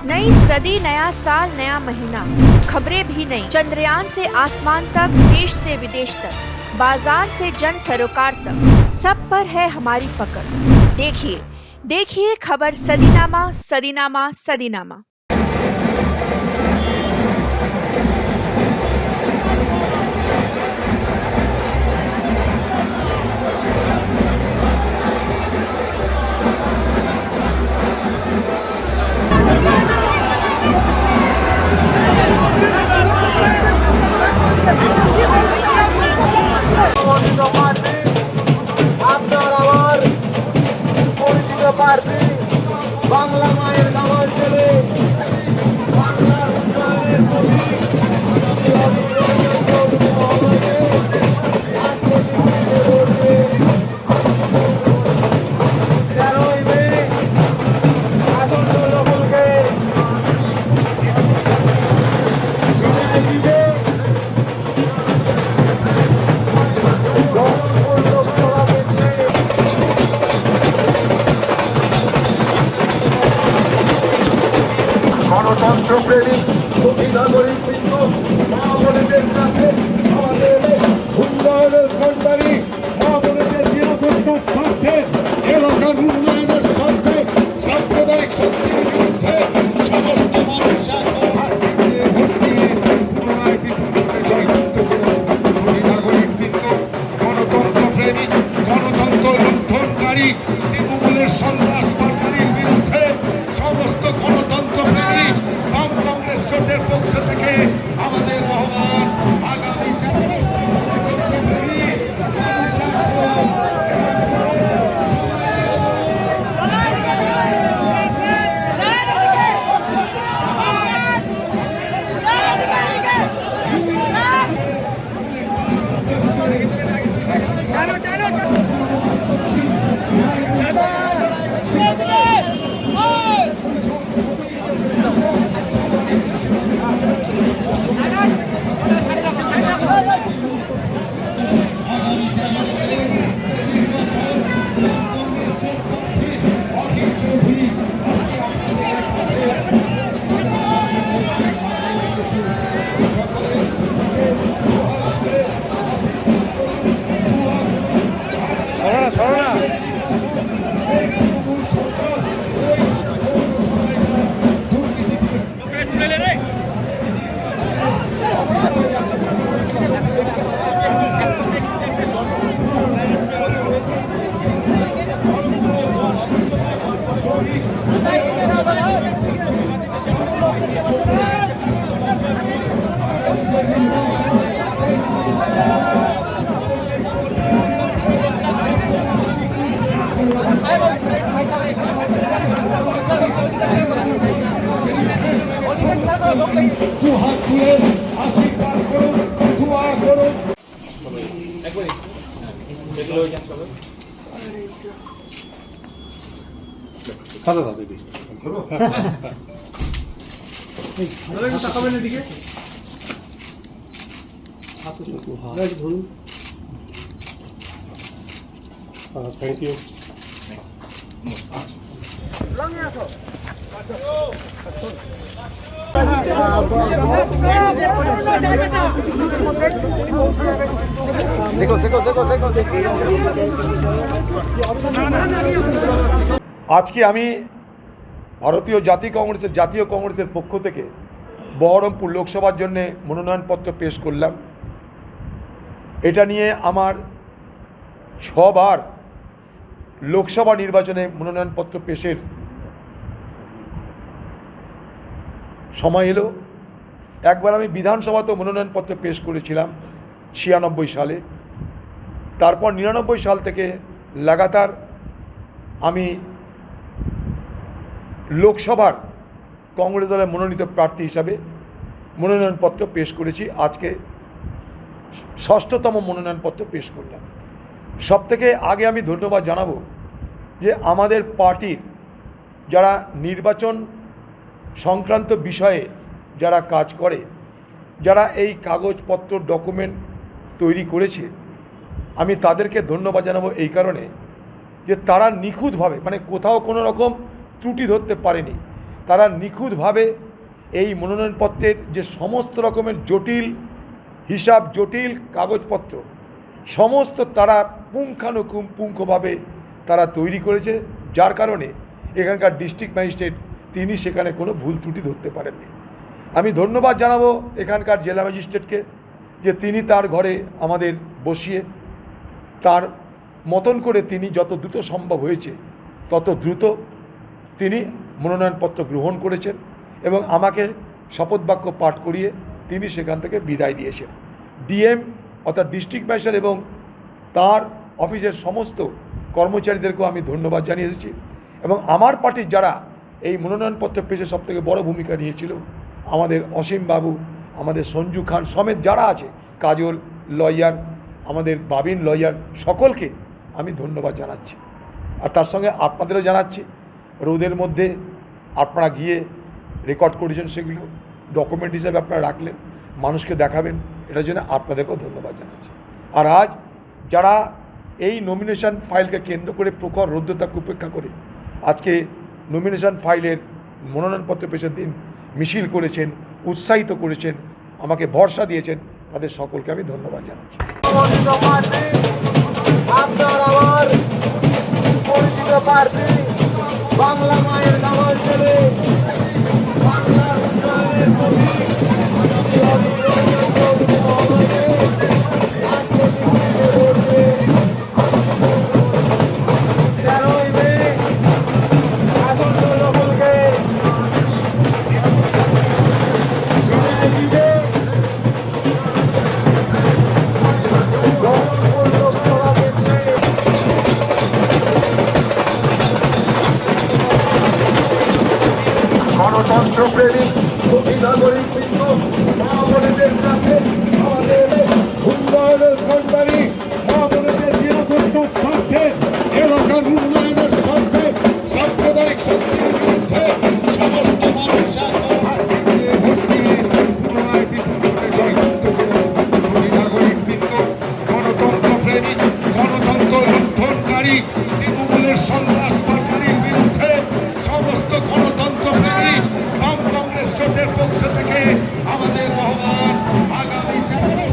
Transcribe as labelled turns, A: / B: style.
A: नई सदी, नया साल, नया महीना, खबरें भी नई। चंद्रयान से आसमान तक, देश से विदेश तक, बाजार से जन सरोकार तक, सब पर है हमारी पकड़। देखिए देखिए खबर सदीनामा सदीनामा सदीनामा।
B: বাংলা মায়ের নামাজ চলে বাংলার উন্নয়নের গণতন্ত্রপ্রেমী সতী নাগরিকবৃন্দ মা বোনেদের কাছে আমাদের উন্নয়নের সরকারি মা বোনেদের নিরাপত্তার স্বার্থে এলাকার উন্নয়নের স্বার্থে সাম্প্রদায়িক শক্তির বিরুদ্ধে সমস্ত মানুষ পুনরায় বিপুলভাবে জয়যুক্ত করে সতী নাগরিকবৃন্দ গণতন্ত্রপ্রেমী গণতন্ত্র লুণ্ঠনকারী তৃণমূলের সন্ত্রাসকারীর বিরুদ্ধে সমস্ত গণতন্ত্রপ্রেমী বাম কংগ্রেস জোটের পক্ষ থেকে আমাদের আহ্বান আগামীতে দুহাত তুলে আশীর্বাদ করুন, দোয়া করুন।
C: Thank you.
D: আজকে আমি ভারতীয় জাতীয় কংগ্রেসের পক্ষ থেকে বহরমপুর লোকসভার জন্য মনোনয়নপত্র পেশ করলাম। এটা নিয়ে আমার 6 বার লোকসভা নির্বাচনে মনোনয়নপত্র পেশের সময় এলো। একবার আমি বিধানসভাতেও মনোনয়নপত্র পেশ করেছিলাম 96 সালে। তারপর 99 সাল থেকে লাগাতার আমি লোকসভার কংগ্রেস দলের মনোনীত প্রার্থী হিসাবে মনোনয়নপত্র পেশ করেছি। আজকে 6ষ্ঠতম মনোনয়নপত্র পেশ করলাম। সবথেকে আগে আমি ধন্যবাদ জানাবো যে আমাদের পার্টির যারা নির্বাচন সংক্রান্ত বিষয়ে যারা কাজ করে, যারা এই কাগজপত্র ডকুমেন্ট তৈরি করেছে, আমি তাদেরকে ধন্যবাদ জানাবো এই কারণে যে তারা নিখুঁতভাবে, মানে কোথাও কোনো রকম ত্রুটি ধরতে পারেনি। তারা নিখুঁতভাবে এই মনোনয়নপত্রের যে সমস্ত রকমের জটিল হিসাব, জটিল কাগজপত্র সমস্ত তারা পুঙ্খানুপুঙ্খভাবে তারা তৈরি করেছে, যার কারণে এখানকার ডিস্ট্রিক্ট ম্যাজিস্ট্রেট তিনি সেখানে কোনো ভুল ত্রুটি ধরতে পারেননি। আমি ধন্যবাদ জানাবো এখানকার জেলা ম্যাজিস্ট্রেটকে যে তিনি তার ঘরে আমাদের বসিয়ে তার মতন করে তিনি যত দ্রুত সম্ভব হয়েছে তত দ্রুত তিনি মনোনয়নপত্র গ্রহণ করেছেন এবং আমাকে শপথ বাক্য পাঠ করিয়ে তিনি সেখান থেকে বিদায় দিয়েছেন। ডিএম অর্থাৎ ডিস্ট্রিক্ট ম্যাজিস্ট্রেট এবং তার অফিসের সমস্ত কর্মচারীদেরকেও আমি ধন্যবাদ জানিয়ে এসেছি এবং আমার পার্টির যারা এই মনোনয়নপত্র পেশে সবথেকে বড় ভূমিকা নিয়েছিল আমাদের অসীম বাবু, আমাদের সঞ্জু খান সমেত যারা আছে, কাজল লয়ার, আমাদের বাবিন লয়ার, সকলকে আমি ধন্যবাদ জানাচ্ছি। আর তার সঙ্গে আপনাদেরও জানাচ্ছি, রোদের মধ্যে আপনারা গিয়ে রেকর্ড করেছেন, সেগুলো ডকুমেন্ট হিসাবে আপনারা রাখলেন, মানুষকে দেখাবেন, এটার জন্য আপনাদেরকেও ধন্যবাদ জানাচ্ছি। আর আজ যারা এই নমিনেশন ফাইলকে কেন্দ্র করে প্রখর রৌদ্রতাপকে উপেক্ষা করে আজকে নমিনেশন ফাইলের মনোনয়নপত্র পেশের দিন মিছিল করেছেন, উৎসাহিত করেছেন, আমাকে ভরসা দিয়েছেন, তাদের সকলকে আমি ধন্যবাদ জানাচ্ছি।
C: আপনার আমার পরিচিত প্রার্থী বাংলা মায়ের নামাজ দেবে, বাংলার উন্নয়নের গণতন্ত্রপ্রেমী সুখী নাগরিক বৃন্দ, মা বোনেদের কাছে আমাদের
B: উন্নয়নের কোম্পানি মা বোনেদের নিরাপত্তার স্বার্থে, এলাকার উন্নয়নের স্বার্থে, সাম্প্রদায়িক শক্তির বিরুদ্ধে সমস্ত মানুষ ভোট দিয়ে পুনরায় বিপুলভাবে জয়যুক্ত করুন। সুখী নাগরিক বৃন্দ, গণতন্ত্র প্রেমিক, গণতন্ত্র লুণ্ঠনকারী তৃণমূলের সন্ত্রাসবাদকারীর বিরুদ্ধে সমস্ত গণতন্ত্র প্রেমিক বাম কংগ্রেস জোটের পক্ষ থেকে আমাদের আহ্বান, আগামীতে
C: চলো